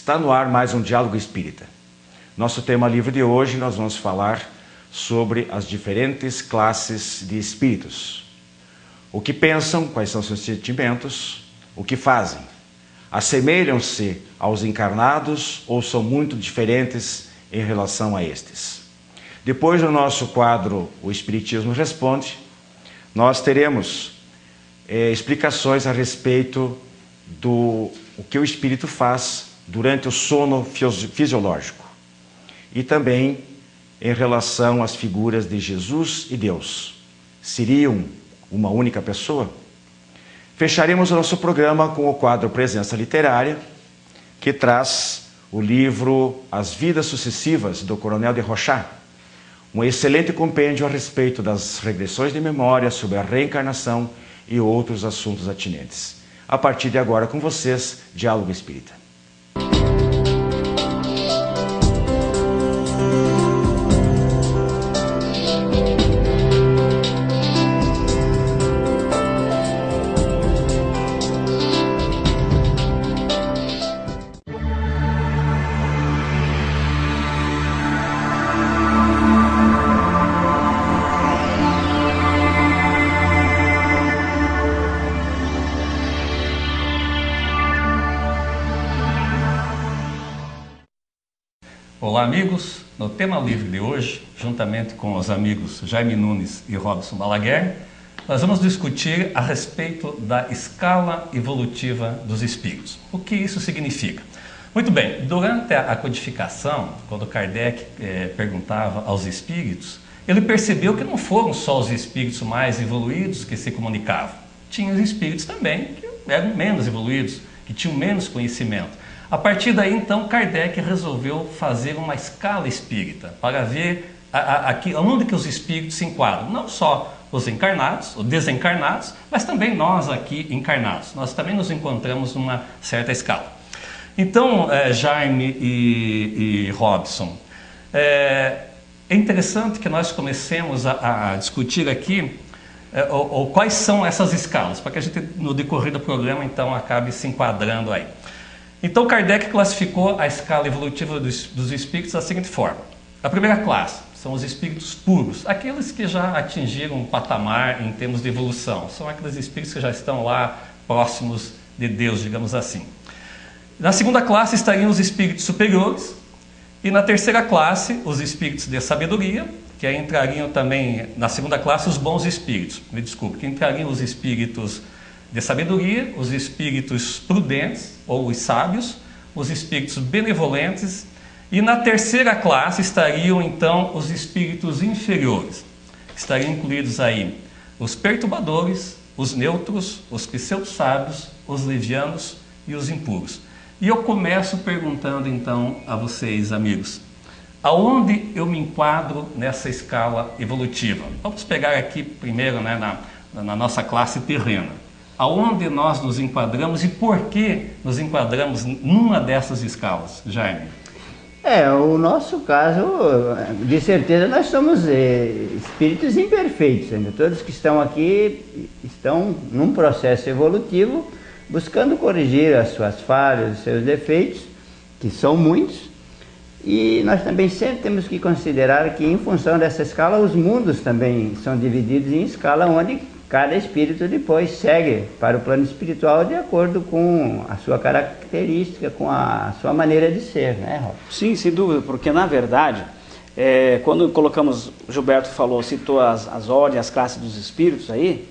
Está no ar mais um Diálogo Espírita. Nosso tema livre de hoje nós vamos falar sobre as diferentes classes de espíritos. O que pensam, quais são seus sentimentos, o que fazem. Assemelham-se aos encarnados ou são muito diferentes em relação a estes? Depois do nosso quadro O Espiritismo Responde, nós teremos explicações a respeito do que o espírito faz durante o sono fisiológico e também em relação às figuras de Jesus e Deus. Seriam uma única pessoa? Fecharemos o nosso programa com o quadro Presença Literária, que traz o livro As Vidas Sucessivas, do Coronel de Rochat, um excelente compêndio a respeito das regressões de memória, sobre a reencarnação e outros assuntos atinentes. A partir de agora, com vocês, Diálogo Espírita. Olá amigos, no tema livre de hoje, juntamente com os amigos Jaime Nunes e Robson Balaguer, nós vamos discutir a respeito da escala evolutiva dos espíritos. O que isso significa? Muito bem, durante a codificação, quando Kardec perguntava aos espíritos, ele percebeu que não foram só os espíritos mais evoluídos que se comunicavam. Tinha os espíritos também que eram menos evoluídos, que tinham menos conhecimento. A partir daí, então, Kardec resolveu fazer uma escala espírita para ver onde que os espíritos se enquadram. Não só os encarnados, os desencarnados, mas também nós aqui encarnados. Nós também nos encontramos numa certa escala. Então, Jaime e Robson, é interessante que nós comecemos a discutir aqui quais são essas escalas, para que a gente, no decorrer do programa, então, acabe se enquadrando aí. Então, Kardec classificou a escala evolutiva dos espíritos da seguinte forma. A primeira classe são os espíritos puros, aqueles que já atingiram um patamar em termos de evolução. São aqueles espíritos que já estão lá próximos de Deus, digamos assim. Na segunda classe estariam os espíritos superiores. E na terceira classe, os espíritos de sabedoria, que aí entrariam também, na segunda classe, os bons espíritos. Me desculpe, que entrariam os espíritos de sabedoria, os espíritos prudentes, ou os sábios, os espíritos benevolentes, e na terceira classe estariam então os espíritos inferiores. Estariam incluídos aí os perturbadores, os neutros, os pseudo-sábios, os levianos e os impuros. E eu começo perguntando então a vocês, amigos, aonde eu me enquadro nessa escala evolutiva? Vamos pegar aqui primeiro, né, na nossa classe terrena. Aonde nós nos enquadramos e por que nos enquadramos numa dessas escalas, Jaime? O nosso caso, de certeza, nós somos espíritos imperfeitos ainda. Todos que estão aqui estão num processo evolutivo, buscando corrigir as suas falhas, os seus defeitos, que são muitos. E nós também sempre temos que considerar que, em função dessa escala, os mundos também são divididos em escala onde cada espírito depois segue para o plano espiritual de acordo com a sua característica, com a sua maneira de ser, né, Rob? Sim, sem dúvida, porque na verdade, quando colocamos, o Gilberto citou as ordens, as classes dos espíritos aí,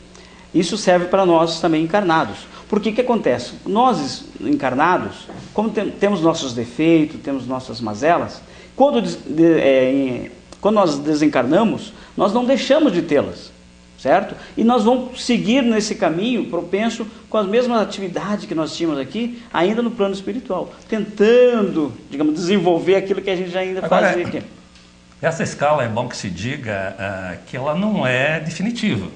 isso serve para nós também encarnados. Porque o que acontece? Nós encarnados, como temos nossos defeitos, temos nossas mazelas, quando nós desencarnamos, nós não deixamos de tê-las. Certo? E nós vamos seguir nesse caminho propenso com as mesmas atividades que nós tínhamos aqui, ainda no plano espiritual, tentando, digamos, desenvolver aquilo que a gente já ainda fazia aqui. Essa escala, é bom que se diga que ela não é definitiva.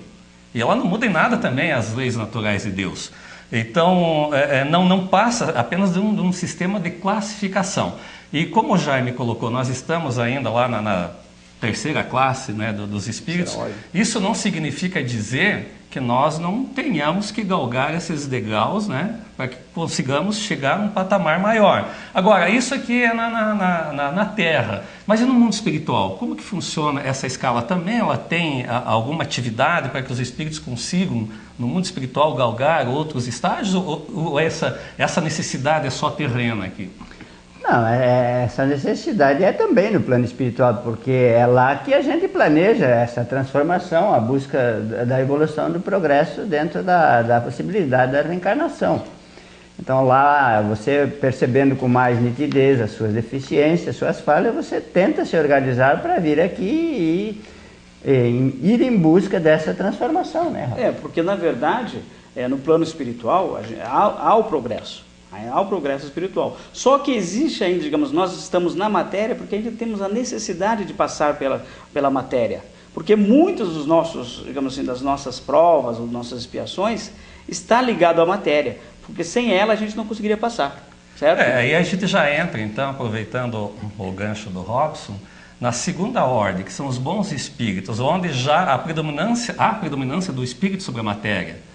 E ela não muda em nada também as leis naturais de Deus. Então, não passa apenas de um sistema de classificação. E como o Jaime colocou, nós estamos ainda lá terceira classe, né, dos espíritos, isso não significa dizer que nós não tenhamos que galgar esses degraus, né, para que consigamos chegar a um patamar maior. Agora, isso aqui é na Terra, mas e no mundo espiritual? Como que funciona essa escala? Também ela tem alguma atividade para que os espíritos consigam, no mundo espiritual, galgar outros estágios, ou essa necessidade é só terrena aqui? Não, essa necessidade é também no plano espiritual, porque é lá que a gente planeja essa transformação, a busca da evolução, do progresso dentro da possibilidade da reencarnação. Então lá, você percebendo com mais nitidez as suas deficiências, suas falhas, você tenta se organizar para vir aqui e ir em busca dessa transformação, né? Porque na verdade, no plano espiritual, há o progresso. Há o progresso espiritual. Só que existe ainda, digamos, nós estamos na matéria porque ainda temos a necessidade de passar pela matéria. Porque muitos dos nossos, digamos assim, das nossas provas, ou nossas expiações, está ligado à matéria. Porque sem ela a gente não conseguiria passar, certo? Aí a gente já entra, então, aproveitando o gancho do Robson, na segunda ordem, que são os bons espíritos, onde já há a predominância do espírito sobre a matéria.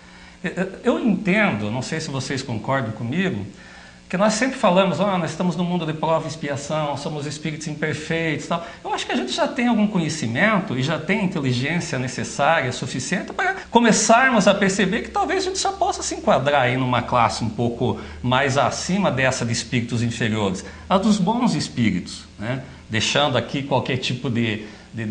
Eu entendo, não sei se vocês concordam comigo, que nós sempre falamos, nós estamos no mundo de prova e expiação, somos espíritos imperfeitos, tal. Eu acho que a gente já tem algum conhecimento e já tem a inteligência necessária, suficiente, para começarmos a perceber que talvez a gente já possa se enquadrar aí numa classe um pouco mais acima dessa de espíritos inferiores, a dos bons espíritos, né? Deixando aqui qualquer tipo de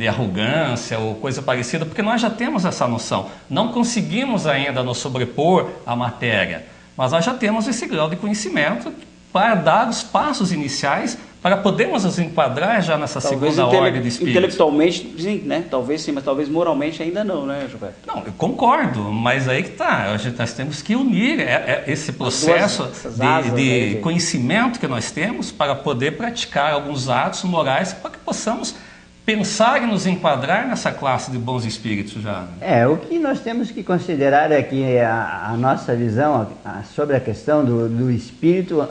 arrogância ou coisa parecida, porque nós já temos essa noção. Não conseguimos ainda nos sobrepor à matéria, mas nós já temos esse grau de conhecimento para dar os passos iniciais para podermos nos enquadrar já nessa segunda ordem de espíritos. Intelectualmente, sim, né? Talvez sim, mas talvez moralmente ainda não, né, Gilberto? Não, eu concordo, mas aí que está. Nós temos que unir esse processo de conhecimento que nós temos para poder praticar alguns atos morais para que possamos pensar e nos enquadrar nessa classe de bons espíritos já. O que nós temos que considerar é que a nossa visão sobre a questão do espírito,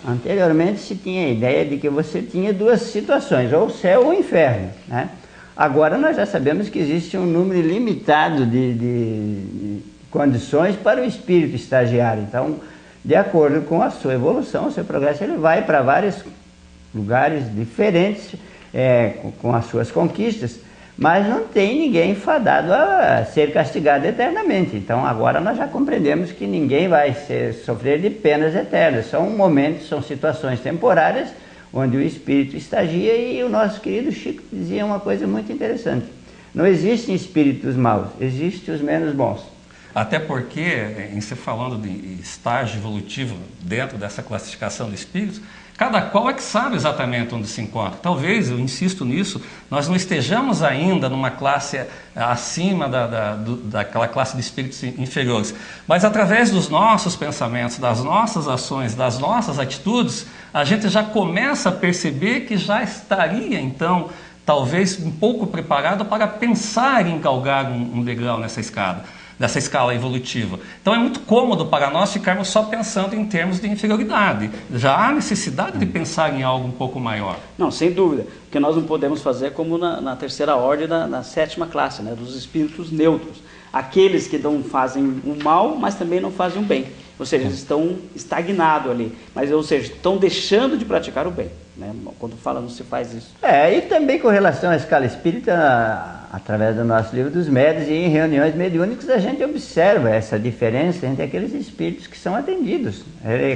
anteriormente se tinha a ideia de que você tinha duas situações, ou o céu ou o inferno, né? Agora nós já sabemos que existe um número limitado de condições para o espírito estagiário. Então, de acordo com a sua evolução, o seu progresso, ele vai para vários lugares diferentes, com as suas conquistas, mas não tem ninguém fadado a ser castigado eternamente. Então agora nós já compreendemos que ninguém vai sofrer de penas eternas. São momentos, são situações temporárias onde o espírito estagia, e o nosso querido Chico dizia uma coisa muito interessante: não existem espíritos maus, existem os menos bons. Até porque, em se falando de estágio evolutivo dentro dessa classificação de espíritos, cada qual é que sabe exatamente onde se encontra. Talvez, eu insisto nisso, nós não estejamos ainda numa classe acima daquela classe de espíritos inferiores. Mas através dos nossos pensamentos, das nossas ações, das nossas atitudes, a gente já começa a perceber que já estaria, então, talvez um pouco preparado para pensar em galgar um degrau nessa escala evolutiva. Então é muito cômodo para nós ficarmos só pensando em termos de inferioridade. Já há necessidade de pensar em algo um pouco maior. Não, sem dúvida. O que nós não podemos fazer como na terceira ordem, na sétima classe, né, dos espíritos neutros. Aqueles que não fazem o mal, mas também não fazem o bem. Ou seja, eles estão estagnados ali. Mas, ou seja, estão deixando de praticar o bem, né? Quando fala, não se faz isso. E também com relação à escala espírita, através do nosso livro dos médiuns e em reuniões mediúnicas, a gente observa essa diferença entre aqueles espíritos que são atendidos.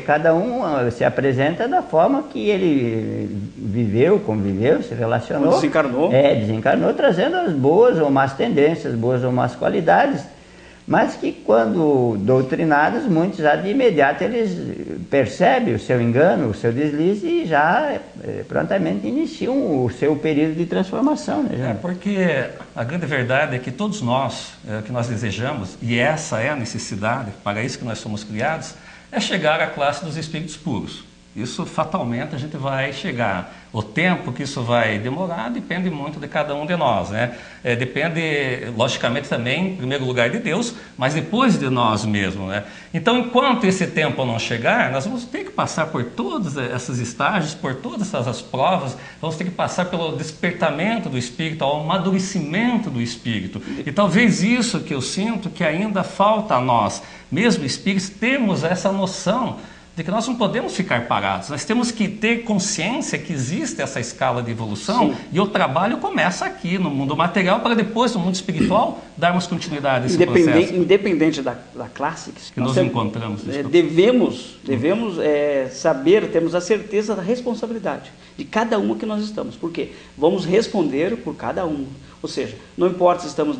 Cada um se apresenta da forma que ele viveu, conviveu, se relacionou. Desencarnou. Desencarnou, trazendo as boas ou más tendências, boas ou más qualidades. Mas que quando doutrinados, muitos já de imediato eles percebem o seu engano, o seu deslize, e já prontamente iniciam o seu período de transformação, né? Porque a grande verdade é que todos nós, que nós desejamos, e essa é a necessidade, para isso que nós somos criados, é chegar à classe dos espíritos puros. Isso fatalmente a gente vai chegar. O tempo que isso vai demorar depende muito de cada um de nós, né? Depende, logicamente, também, em primeiro lugar, de Deus, mas depois de nós mesmos, né? Então, enquanto esse tempo não chegar, nós vamos ter que passar por todos esses estágios, por todas essas provas, vamos ter que passar pelo despertamento do Espírito, ao amadurecimento do Espírito. E talvez isso que eu sinto que ainda falta a nós, mesmo espíritos, termos essa noção de que nós não podemos ficar parados, nós temos que ter consciência que existe essa escala de evolução. Sim. E o trabalho começa aqui, no mundo material, para depois, no mundo espiritual, darmos continuidade a esse processo. Independente da classe que nos encontramos. Devemos saber, temos a certeza da responsabilidade de cada uma que nós estamos, porque vamos responder por cada um. Ou seja, não importa se estamos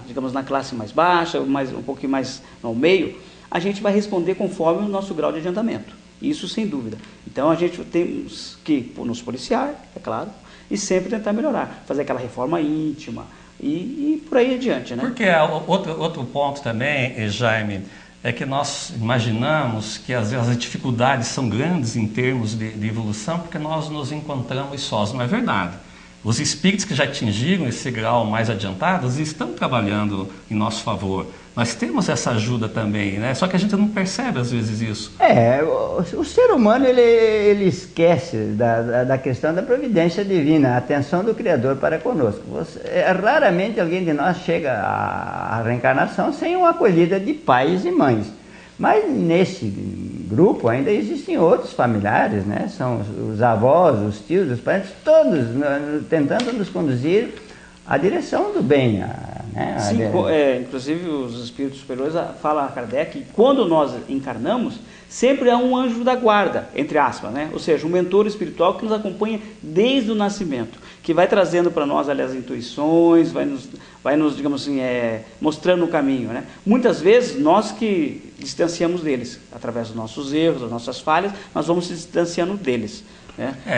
digamos, na classe mais baixa, um pouquinho mais ao meio, a gente vai responder conforme o nosso grau de adiantamento. Isso sem dúvida. Então a gente temos que nos policiar, é claro, e sempre tentar melhorar, fazer aquela reforma íntima e por aí adiante, né? Porque outro ponto também, Jaime, é que nós imaginamos que às vezes as dificuldades são grandes em termos de evolução porque nós nos encontramos sós. Não é verdade. Os espíritos que já atingiram esse grau mais adiantado estão trabalhando em nosso favor. Nós temos essa ajuda também, né? Só que a gente não percebe às vezes isso. O ser humano ele esquece da questão da providência divina, a atenção do Criador para conosco. Raramente alguém de nós chega à reencarnação sem uma acolhida de pais e mães. Mas nesse grupo ainda existem outros familiares, né? São os avós, os tios, os parentes, todos tentando nos conduzir à direção do bem. Né? Sim, inclusive os espíritos superiores falam a Kardec que quando nós encarnamos, sempre há um anjo da guarda, entre aspas, né? Ou seja, um mentor espiritual que nos acompanha desde o nascimento, que vai trazendo para nós ali as intuições, vai nos digamos assim, mostrando o caminho, né? Muitas vezes nós que distanciamos deles, através dos nossos erros, das nossas falhas, nós vamos se distanciando deles.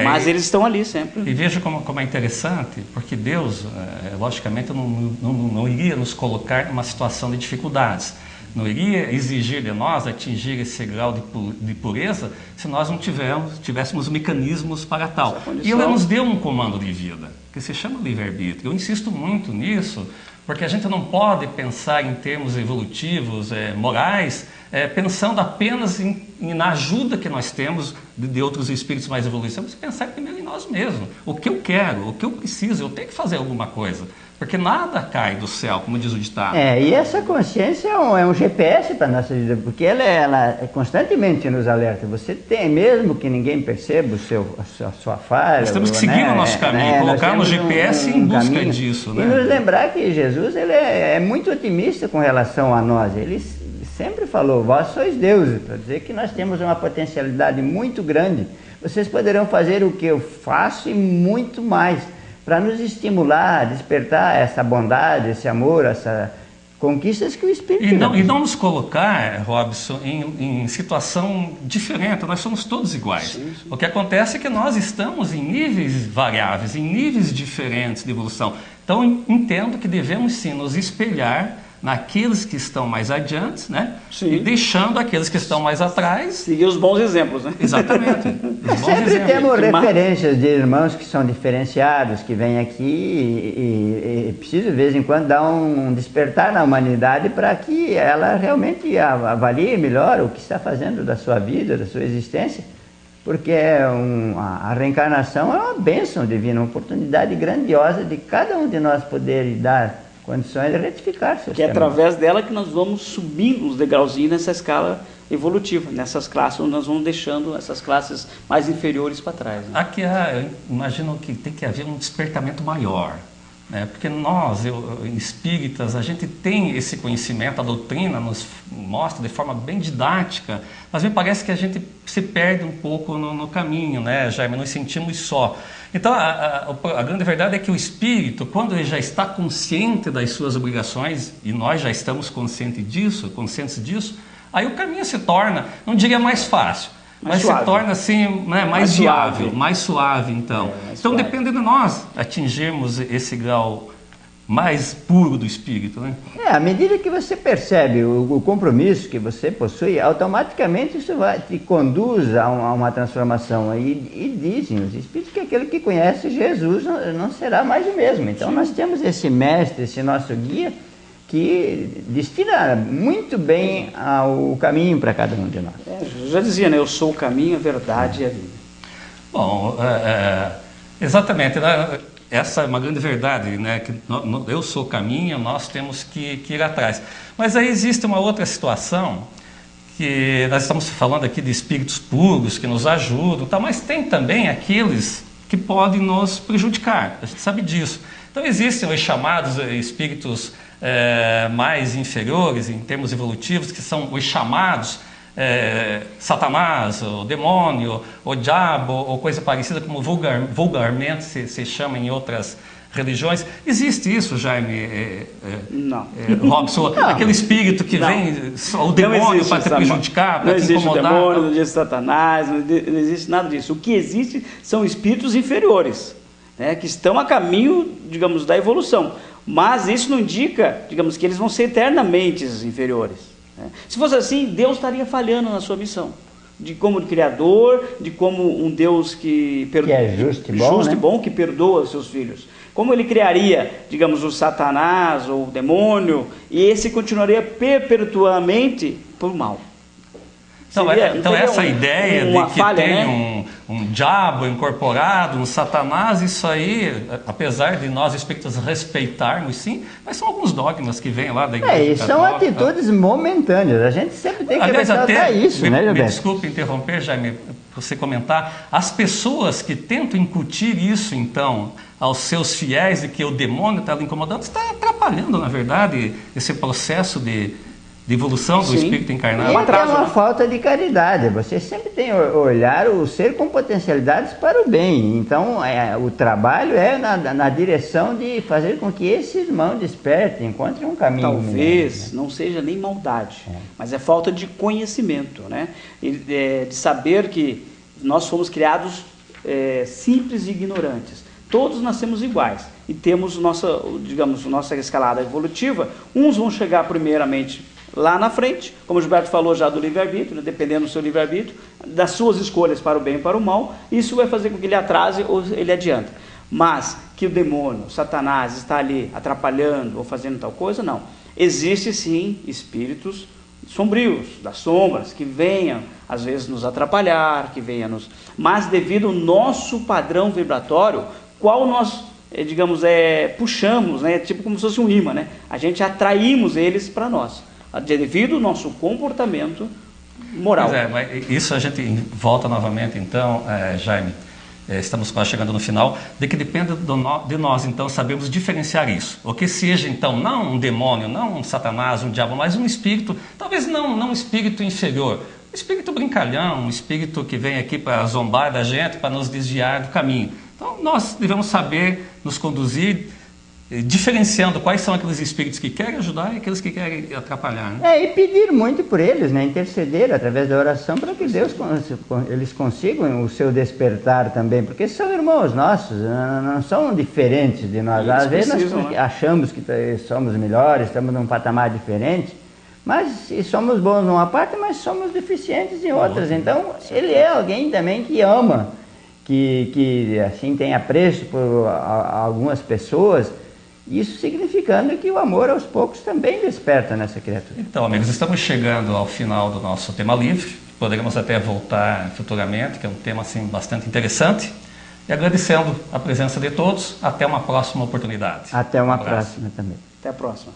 Mas eles estão ali sempre. E veja como é interessante, porque Deus, logicamente, não iria nos colocar numa situação de dificuldades. Não iria exigir de nós atingir esse grau de pureza se nós não tivéssemos mecanismos para tal. E Ele nos deu um comando de vida, que se chama livre-arbítrio. Eu insisto muito nisso, porque a gente não pode pensar em termos evolutivos, morais, pensando apenas na ajuda que nós temos de outros espíritos mais evoluídos. Temos que pensar primeiro em nós mesmos. O que eu quero, o que eu preciso, eu tenho que fazer alguma coisa. Porque nada cai do céu, como diz o ditado. E essa consciência é um GPS para a nossa vida, porque ela constantemente nos alerta. Você tem, mesmo que ninguém perceba a sua falha. Nós temos que seguir o nosso caminho, colocar no GPS em busca caminho, disso. E nos lembrar que Jesus ele é muito otimista com relação a nós. Ele sempre falou, vós sois deuses, para dizer que nós temos uma potencialidade muito grande. Vocês poderão fazer o que eu faço e muito mais, para nos estimular, despertar essa bondade, esse amor, essas conquistas que o Espírito e não nos colocar, Robson, em situação diferente. Nós somos todos iguais. Sim. O que acontece é que nós estamos em níveis variáveis, em níveis diferentes de evolução. Então, entendo que devemos sim nos espelhar naqueles que estão mais adiante, né? Sim. E deixando aqueles que estão mais atrás. Seguir os bons exemplos, né? Exatamente. Sempre temos referências de irmãos que são diferenciados, que vêm aqui e precisa de vez em quando dar um despertar na humanidade para que ela realmente avalie melhor o que está fazendo da sua vida, da sua existência, porque a reencarnação é uma bênção divina, uma oportunidade grandiosa de cada um de nós poder dar condições de retificar seus que é através dela que nós vamos subindo os degrauzinhos nessa escala evolutiva, nessas classes, onde nós vamos deixando essas classes mais inferiores para trás. Né? Aqui eu imagino que tem que haver um despertamento maior, né? Porque nós, espíritas, a gente tem esse conhecimento, a doutrina nos mostra de forma bem didática, mas me parece que a gente se perde um pouco no caminho, né, Jaime? Nos sentimos só. Então, a grande verdade é que o espírito, quando ele já está consciente das suas obrigações, e nós já estamos conscientes disso, aí o caminho se torna, não diria mais fácil, mas se torna assim, né, mais viável, mais suave, então. Então, depende de nós atingirmos esse grau mais puro do espírito, né? À medida que você percebe o compromisso que você possui, automaticamente isso te conduz a uma transformação. E dizem os espíritos que aquele que conhece Jesus não será mais o mesmo. Então nós temos esse mestre, esse nosso guia, que destina muito bem o caminho para cada um de nós. Já dizia, né? Eu sou o caminho, a verdade e a vida. Bom, exatamente, né? Essa é uma grande verdade, né? Que eu sou o caminho, nós temos que ir atrás. Mas aí existe uma outra situação, que nós estamos falando aqui de espíritos puros que nos ajudam, tá? Mas tem também aqueles que podem nos prejudicar, a gente sabe disso. Então existem os chamados espíritos mais inferiores em termos evolutivos, que são os chamados Satanás, o demônio, o diabo, ou coisa parecida, como vulgarmente se chama em outras religiões. Existe isso, Jaime? Não. Robson, aquele espírito que vem, o demônio para te prejudicar, para te incomodar. Não existe o demônio, não existe Satanás, não existe nada disso. O que existe são espíritos inferiores, né, que estão a caminho, digamos, da evolução. Mas isso não indica, digamos, que eles vão ser eternamente inferiores. Se fosse assim, Deus estaria falhando na sua missão, como Criador, de como um Deus que é justo e bom, que perdoa os seus filhos. Como ele criaria, digamos, o Satanás ou o demônio, e esse continuaria perpetuamente por mal. Então essa ideia de que falha, tem um diabo incorporado, um Satanás, isso aí, apesar de nós espíritos respeitarmos, sim, mas são alguns dogmas que vêm lá da igreja. E são atitudes momentâneas, a gente sempre tem que ressaltar isso, né, Gilberto? Me desculpe interromper, Jaime, para você comentar, as pessoas que tentam incutir isso, então, aos seus fiéis, de que o demônio está incomodando, está atrapalhando, na verdade, esse processo de evolução do espírito encarnado. E é uma falta de caridade. Você sempre tem que olhar o ser com potencialidades para o bem. Então, o trabalho é na direção de fazer com que esse irmão desperte, encontre um caminho. Talvez não seja nem maldade, mas é falta de conhecimento, né? De saber que nós fomos criados simples e ignorantes. Todos nascemos iguais e temos nossa escalada evolutiva. Uns vão chegar primeiramente lá na frente, como o Gilberto falou já do livre-arbítrio, dependendo do seu livre-arbítrio, das suas escolhas para o bem e para o mal, isso vai fazer com que ele atrase ou ele adianta. Mas que o demônio, o Satanás está ali atrapalhando ou fazendo tal coisa, não. Existe sim espíritos sombrios, das sombras, que venham às vezes nos atrapalhar, que venham nos... Mas devido ao nosso padrão vibratório, qual nós, digamos, puxamos, né? Tipo como se fosse um imã, né? A gente atraímos eles para nós, devido ao nosso comportamento moral. Pois mas isso a gente volta novamente, então, Jaime, estamos quase chegando no final, de que depende de nós, então, sabemos diferenciar isso. O que seja, então, não um demônio, não um Satanás, um diabo, mas um espírito, talvez não um espírito inferior, um espírito brincalhão, um espírito que vem aqui para zombar da gente, para nos desviar do caminho. Então, nós devemos saber nos conduzir, diferenciando quais são aqueles espíritos que querem ajudar e aqueles que querem atrapalhar, né? E pedir muito por eles, né? Interceder através da oração para que eles consigam o seu despertar também, porque são irmãos nossos, não são diferentes de nós. Às vezes nós achamos que somos melhores, estamos num patamar diferente, mas somos bons numa parte, mas somos deficientes em outras. Então ele é alguém também que ama, que assim tem apreço por algumas pessoas. Isso significando que o amor aos poucos também desperta nessa criatura. Então, amigos, estamos chegando ao final do nosso tema livre. Poderemos até voltar futuramente, que é um tema assim, bastante interessante. E agradecendo a presença de todos. Até uma próxima oportunidade. Até uma próxima também. Até a próxima.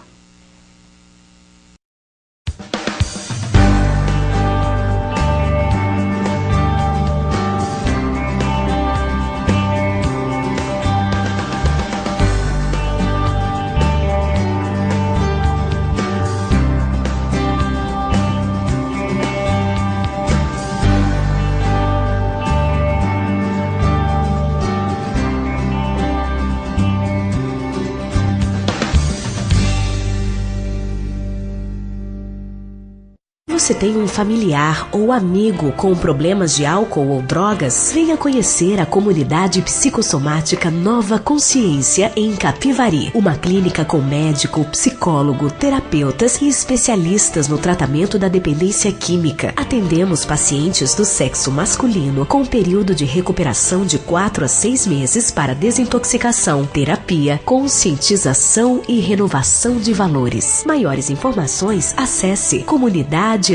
você tem um familiar ou amigo com problemas de álcool ou drogas, venha conhecer a comunidade psicossomática Nova Consciência em Capivari. Uma clínica com médico, psicólogo, terapeutas e especialistas no tratamento da dependência química. Atendemos pacientes do sexo masculino com período de recuperação de 4 a 6 meses para desintoxicação, terapia, conscientização e renovação de valores. Maiores informações, acesse comunidadenovaconsciência.com.br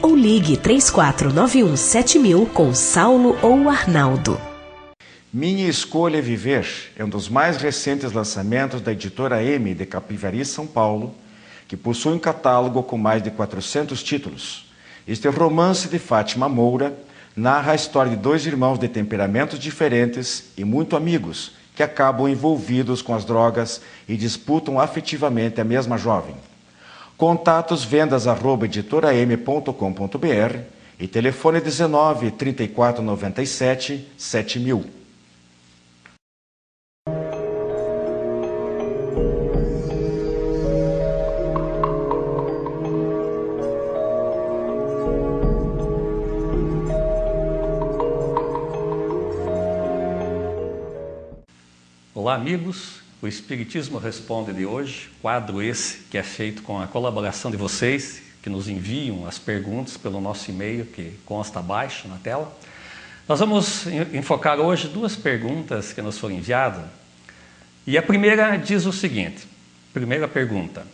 ou ligue 34917000 com Saulo ou Arnaldo. Minha Escolha é Viver é um dos mais recentes lançamentos da editora M de Capivari, São Paulo, que possui um catálogo com mais de 400 títulos. Este romance de Fátima Moura narra a história de 2 irmãos de temperamentos diferentes e muito amigos, que acabam envolvidos com as drogas e disputam afetivamente a mesma jovem. Contatos vendas@editoram.com.br e telefone 19 34 97 7000. Olá, amigos. O Espiritismo Responde de hoje, quadro esse que é feito com a colaboração de vocês, que nos enviam as perguntas pelo nosso e-mail, que consta abaixo na tela. Nós vamos enfocar hoje 2 perguntas que nos foram enviadas. E a primeira diz o seguinte, primeira pergunta: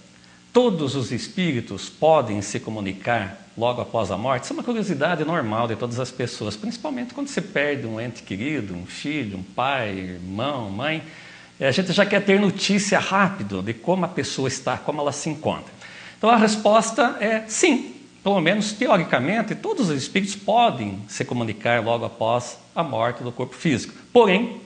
todos os espíritos podem se comunicar logo após a morte? Isso é uma curiosidade normal de todas as pessoas, principalmente quando você perde um ente querido, um filho, um pai, irmão, mãe. A gente já quer ter notícia rápido de como a pessoa está, como ela se encontra. Então a resposta é sim, pelo menos teoricamente, todos os espíritos podem se comunicar logo após a morte do corpo físico. Porém,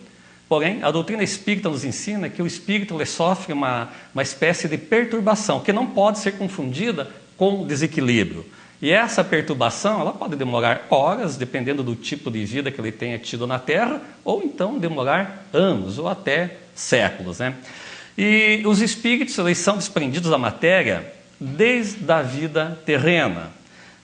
a doutrina espírita nos ensina que o espírito ele sofre uma espécie de perturbação, que não pode ser confundida com desequilíbrio. E essa perturbação ela pode demorar horas, dependendo do tipo de vida que ele tenha tido na Terra, ou então demorar anos, ou até séculos, né? E os espíritos eles são desprendidos da matéria desde a vida terrena,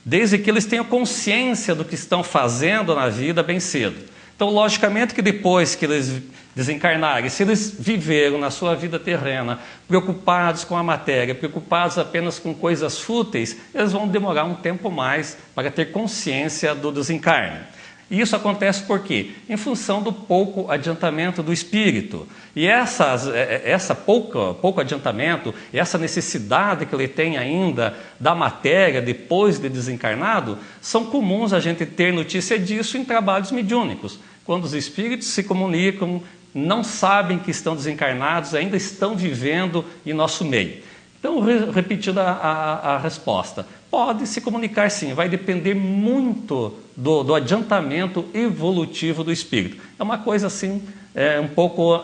desde que eles tenham consciência do que estão fazendo na vida bem cedo. Então, logicamente que depois que eles desencarnarem, se eles viveram na sua vida terrena preocupados com a matéria, preocupados apenas com coisas fúteis, eles vão demorar um tempo mais para ter consciência do desencarne. E isso acontece por quê? Em função do pouco adiantamento do espírito. E essa pouco adiantamento, essa necessidade que ele tem ainda da matéria depois de desencarnado, são comuns a gente ter notícia disso em trabalhos mediúnicos. Quando os espíritos se comunicam, não sabem que estão desencarnados, ainda estão vivendo em nosso meio. Então, repetida a resposta, pode se comunicar sim, vai depender muito do adiantamento evolutivo do espírito. É uma coisa assim, um pouco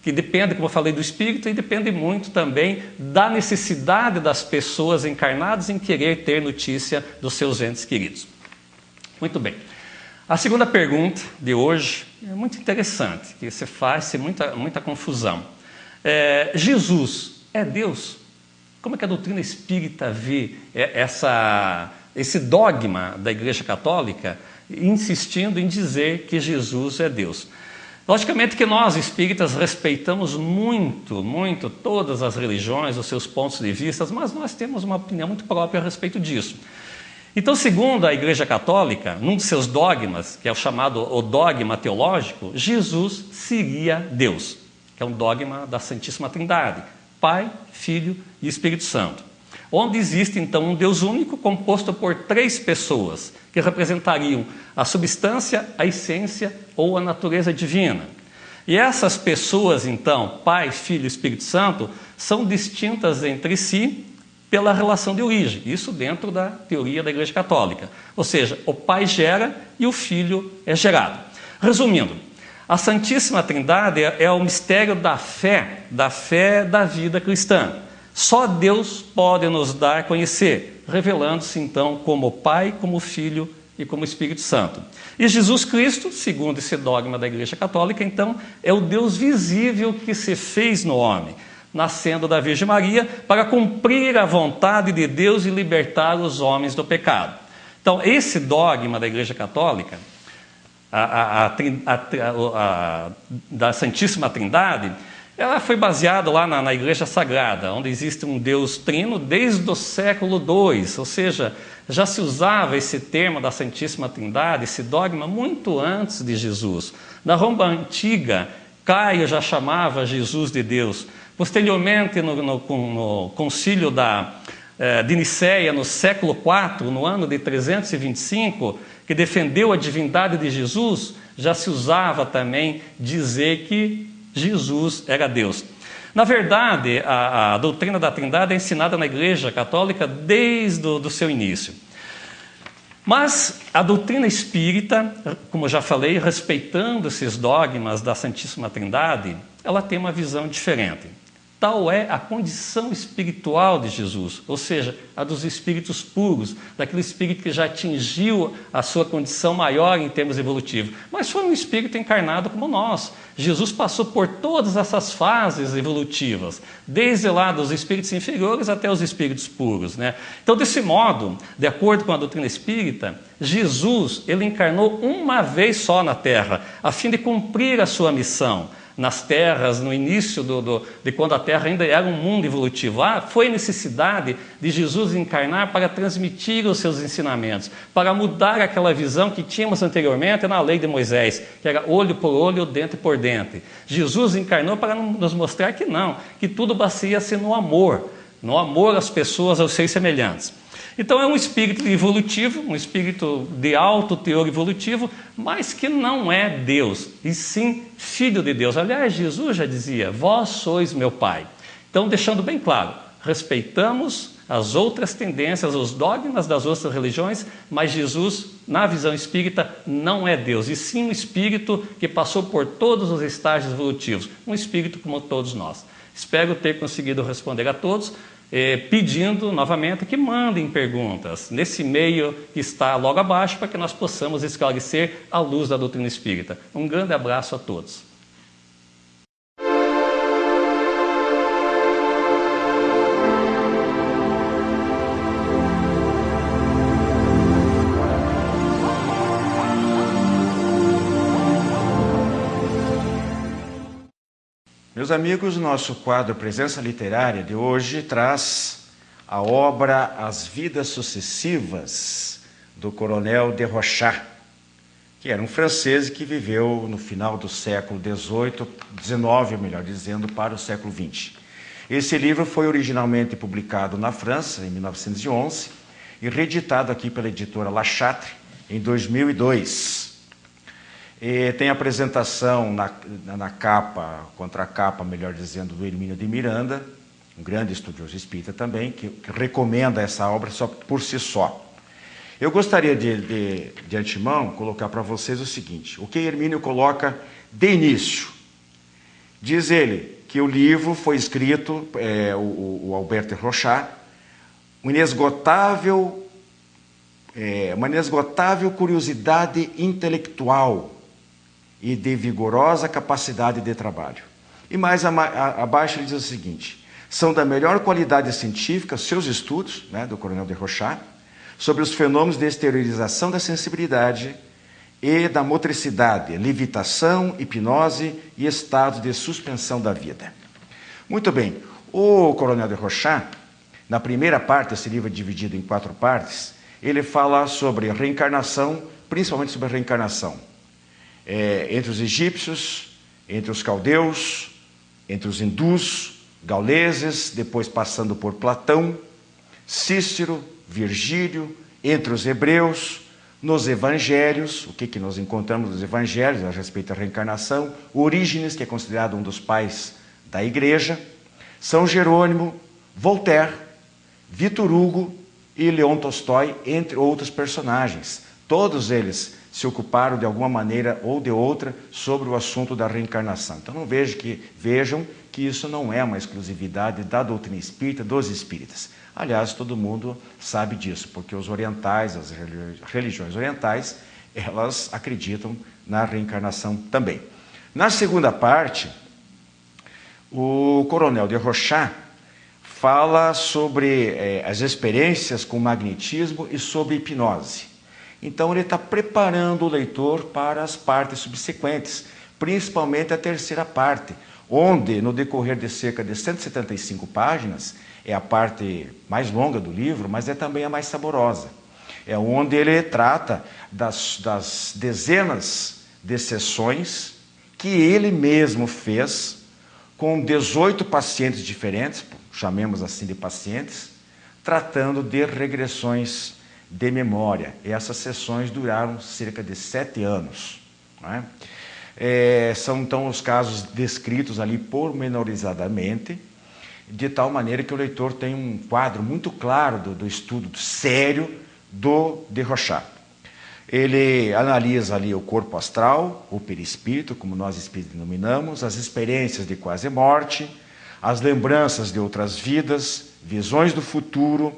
que depende, como eu falei, do espírito e depende muito também da necessidade das pessoas encarnadas em querer ter notícia dos seus entes queridos. Muito bem. A segunda pergunta de hoje é muito interessante, que se faz muita confusão. Jesus é Deus? Como é que a doutrina espírita vê esse dogma da Igreja Católica insistindo em dizer que Jesus é Deus? Logicamente que nós, espíritas, respeitamos muito todas as religiões, os seus pontos de vista, mas nós temos uma opinião muito própria a respeito disso. Então, segundo a Igreja Católica, num de seus dogmas, que é o chamado o dogma teológico, Jesus seria Deus, que é um dogma da Santíssima Trindade, Pai, Filho e Espírito Santo, onde existe então um Deus único composto por 3 pessoas, que representariam a substância, a essência ou a natureza divina. E essas pessoas então, Pai, Filho e Espírito Santo, são distintas entre si pela relação de origem, isso dentro da teoria da Igreja Católica. Ou seja, o Pai gera e o Filho é gerado. Resumindo, a Santíssima Trindade é o mistério da fé da vida cristã. Só Deus pode nos dar a conhecer, revelando-se então como Pai, como Filho e como Espírito Santo. E Jesus Cristo, segundo esse dogma da Igreja Católica, então, é o Deus visível que se fez no homem, nascendo da Virgem Maria, para cumprir a vontade de Deus e libertar os homens do pecado. Então, esse dogma da Igreja Católica, da Santíssima Trindade, ela foi baseada lá na Igreja Sagrada, onde existe um Deus trino desde o século II, ou seja, já se usava esse termo da Santíssima Trindade, esse dogma, muito antes de Jesus. Na Roma Antiga, Caio já chamava Jesus de Deus. Posteriormente, no concílio de Nicéia, no século IV, no ano de 325, que defendeu a divindade de Jesus, já se usava também dizer que Jesus era Deus. Na verdade, a doutrina da Trindade é ensinada na Igreja Católica desde o seu início. Mas a doutrina espírita, como eu já falei, respeitando esses dogmas da Santíssima Trindade, ela tem uma visão diferente. Tal é a condição espiritual de Jesus, ou seja, a dos espíritos puros, daquele espírito que já atingiu a sua condição maior em termos evolutivos, mas foi um espírito encarnado como nós. Jesus passou por todas essas fases evolutivas, desde lá dos espíritos inferiores até os espíritos puros, né? Então, desse modo, de acordo com a doutrina espírita, Jesus, ele encarnou uma vez só na Terra, a fim de cumprir a sua missão. Nas terras, no início de quando a Terra ainda era um mundo evolutivo. Foi necessidade de Jesus encarnar para transmitir os seus ensinamentos, para mudar aquela visão que tínhamos anteriormente na lei de Moisés, que era olho por olho, dente por dente. Jesus encarnou para nos mostrar que não, que tudo baseia-se no amor às pessoas, aos seus semelhantes. Então é um espírito evolutivo, um espírito de alto teor evolutivo, mas que não é Deus, e sim Filho de Deus. Aliás, Jesus já dizia, vós sois meu Pai. Então, deixando bem claro, respeitamos as outras tendências, os dogmas das outras religiões, mas Jesus, na visão espírita, não é Deus, e sim um espírito que passou por todos os estágios evolutivos, um espírito como todos nós. Espero ter conseguido responder a todos, pedindo novamente que mandem perguntas nesse e-mail que está logo abaixo para que nós possamos esclarecer à luz da doutrina espírita. Um grande abraço a todos. Meus amigos, nosso quadro Presença Literária de hoje traz a obra As Vidas Sucessivas, do Coronel de Rochat, que era um francês que viveu no final do século XIX, melhor dizendo, para o século XX. Esse livro foi originalmente publicado na França, em 1911, e reeditado aqui pela editora La Chatre, em 2002. E tem a apresentação na capa, contracapa, melhor dizendo, do Hermínio de Miranda, um grande estudioso espírita também, que recomenda essa obra só por si só. Eu gostaria de antemão colocar para vocês o seguinte, o que Hermínio coloca de início. Diz ele que o livro foi escrito, o Alberto Rochat, uma inesgotável curiosidade intelectual e de vigorosa capacidade de trabalho. E mais abaixo ele diz o seguinte, são da melhor qualidade científica seus estudos, né, do Coronel de Rochat, sobre os fenômenos de exteriorização da sensibilidade e da motricidade, levitação, hipnose e estados de suspensão da vida. Muito bem, o Coronel de Rochat, na primeira parte, esse livro é dividido em 4 partes, ele fala sobre reencarnação, principalmente sobre a reencarnação, entre os egípcios, entre os caldeus, entre os hindus, gauleses, depois passando por Platão, Cícero, Virgílio, entre os hebreus, nos evangelhos, o que nós encontramos nos evangelhos a respeito da reencarnação, Orígenes, que é considerado um dos pais da igreja, São Jerônimo, Voltaire, Victor Hugo e Leon Tolstói, entre outros personagens. Todos eles se ocuparam de alguma maneira ou de outra sobre o assunto da reencarnação. Então não vejam que isso não é uma exclusividade da doutrina espírita, dos espíritas. Aliás, todo mundo sabe disso, porque os orientais, as religiões orientais, elas acreditam na reencarnação também. Na segunda parte, O Coronel de Rochat fala sobre as experiências com magnetismo e sobre hipnose. Então ele está preparando o leitor para as partes subsequentes, principalmente a terceira parte, onde no decorrer de cerca de 175 páginas, é a parte mais longa do livro, mas é também a mais saborosa. É onde ele trata das dezenas de sessões que ele mesmo fez com 18 pacientes diferentes, chamemos assim de pacientes, tratando de regressões de memória. E essas sessões duraram cerca de 7 anos. Não é? São então os casos descritos ali pormenorizadamente, de tal maneira que o leitor tem um quadro muito claro do estudo sério do de Rochat. Ele analisa ali o corpo astral, o perispírito, como nós espíritos denominamos, as experiências de quase morte, as lembranças de outras vidas, visões do futuro,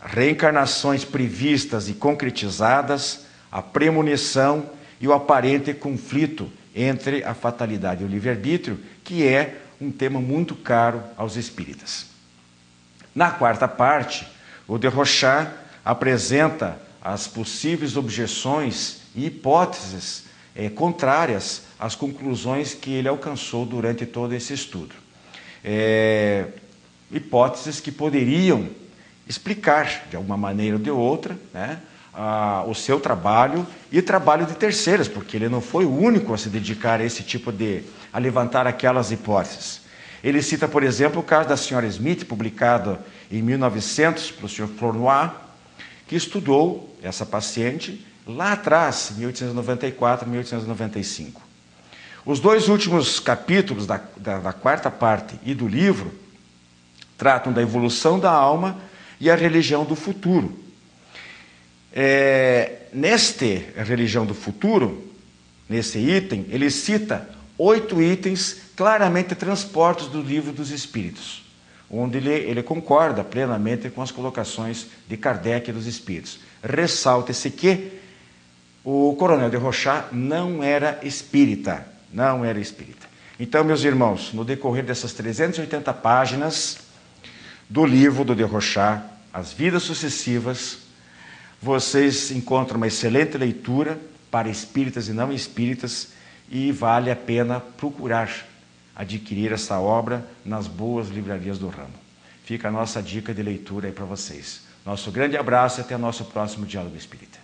reencarnações previstas e concretizadas, a premonição e o aparente conflito entre a fatalidade e o livre-arbítrio, que é um tema muito caro aos espíritas. Na quarta parte, o de Rochat apresenta as possíveis objeções e hipóteses contrárias às conclusões que ele alcançou durante todo esse estudo. Hipóteses que poderiam explicar, de alguma maneira ou de outra, né, o seu trabalho e trabalho de terceiros, porque ele não foi o único a se dedicar a esse tipo a levantar aquelas hipóteses. Ele cita, por exemplo, o caso da senhora Smith, publicado em 1900 pelo Sr. Flournoy, que estudou essa paciente lá atrás, 1894, 1895. Os 2 últimos capítulos da quarta parte e do livro tratam da evolução da alma e a religião do futuro. Neste religião do futuro, nesse item, ele cita 8 itens claramente transpostos do Livro dos Espíritos, onde ele concorda plenamente com as colocações de Kardec e dos Espíritos. Ressalta-se que o Coronel de Rochat não era espírita, Então, meus irmãos, no decorrer dessas 380 páginas do livro do de Rochat, As Vidas Sucessivas, vocês encontram uma excelente leitura para espíritas e não espíritas, e vale a pena procurar adquirir essa obra nas boas livrarias do ramo. Fica a nossa dica de leitura aí para vocês. Nosso grande abraço e até nosso próximo Diálogo Espírita.